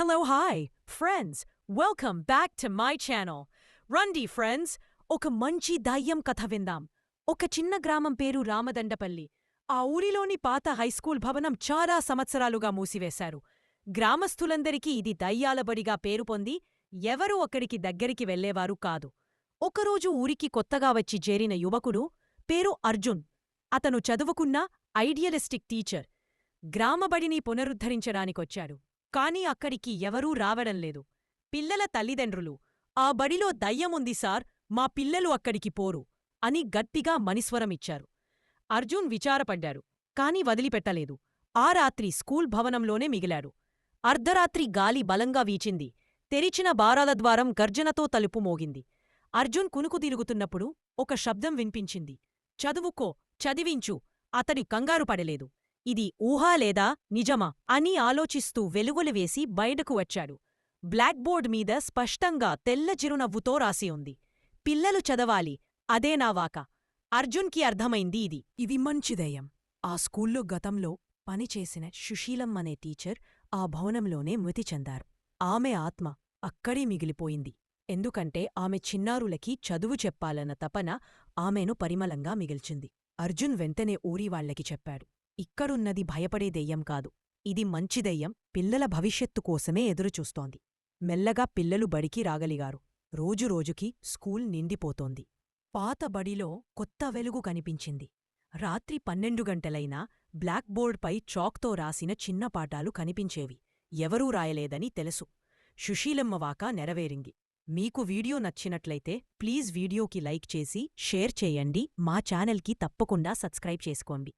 Hello, hi, friends. Welcome back to my channel. రండి friends, ఒక మంచి దయ్యం కథ విందాం. ఒక చిన్న గ్రామం పేరు రామదండపల్లి. ఆ ఊరిలోని పాత హైస్కూల్ భవనం చాలా సంవత్సరాలుగా మూసివేశారు. గ్రామస్థులందరికీ ఇది దయ్యాల బడిగా పేరు పొంది ఎవరూ అక్కడికి దగ్గరికి వెళ్లేవారు కాదు. ఒకరోజు ఊరికి కొత్తగా వచ్చి చేరిన యువకుడు పేరు అర్జున్. అతను చదువుకున్న ఐడియలిస్టిక్ టీచర్. గ్రామబడిని పునరుద్ధరించడానికొచ్చాడు. కాని అక్కడికి ఎవరూ రావడంలేదు. పిల్లల తల్లిదండ్రులు, "ఆ బడిలో దయ్యముంది సార్, మా పిల్లలు అక్కడికి పోరు" అని గట్టిగా మనిస్వరమిచ్చారు. అర్జున్ విచారపడ్డారు, కాని వదిలిపెట్టలేదు. ఆ రాత్రి స్కూల్ భవనంలోనే మిగిలాడు. అర్ధరాత్రి గాలి బలంగా వీచింది. తెరిచిన బారాల ద్వారం గర్జనతో తలుపు మోగింది. అర్జున్ కునుకుదిరుగుతున్నప్పుడు ఒక శబ్దం వినిపించింది. "చదువుకో, చదివించు." అతడి కంగారు పడలేదు. ఇది ఊహా లేదా నిజమా అని ఆలోచిస్తూ వెలుగులు వేసి బయటకు వచ్చాడు. బ్లాక్ బోర్డ్ మీద స్పష్టంగా తెల్ల చిరునవ్వుతో రాసి ఉంది, "పిల్లలు చదవాలి, అదే నా వాక." అర్జున్కి అర్థమైంది ఇది మంచి దయ్యం. ఆ స్కూల్లో గతంలో పనిచేసిన సుశీలమ్మ అనే టీచర్ ఆ భవనంలోనే మృతి చెందారు. ఆమె ఆత్మ అక్కడే మిగిలిపోయింది. ఎందుకంటే ఆమె చిన్నారులకి చదువు చెప్పాలన్న తపన ఆమెను పరిమళంగా మిగిల్చింది. అర్జున్ వెంటనే ఊరివాళ్లకి చెప్పాడు, "ఇక్కడున్నది భయపడే దెయ్యం కాదు. ఇది మంచి దెయ్యం, పిల్లల భవిష్యత్తు కోసమే ఎదురుచూస్తోంది." మెల్లగా పిల్లలు బడికి రాగలిగారు. రోజురోజుకి స్కూల్ నిండిపోతోంది. పాత బడిలో కొత్త వెలుగు కనిపించింది. రాత్రి 12 గంటలైనా బ్లాక్ బోర్డ్పై చాక్తో రాసిన చిన్న పాఠాలు కనిపించేవి. ఎవరూ రాయలేదని తెలుసు. సుశీలమ్మ వాక నెరవేరింది. మీకు వీడియో నచ్చినట్లయితే ప్లీజ్ వీడియోకి లైక్ చేసి షేర్ చేయండి. మా ఛానల్కి తప్పకుండా సబ్స్క్రైబ్ చేసుకోండి.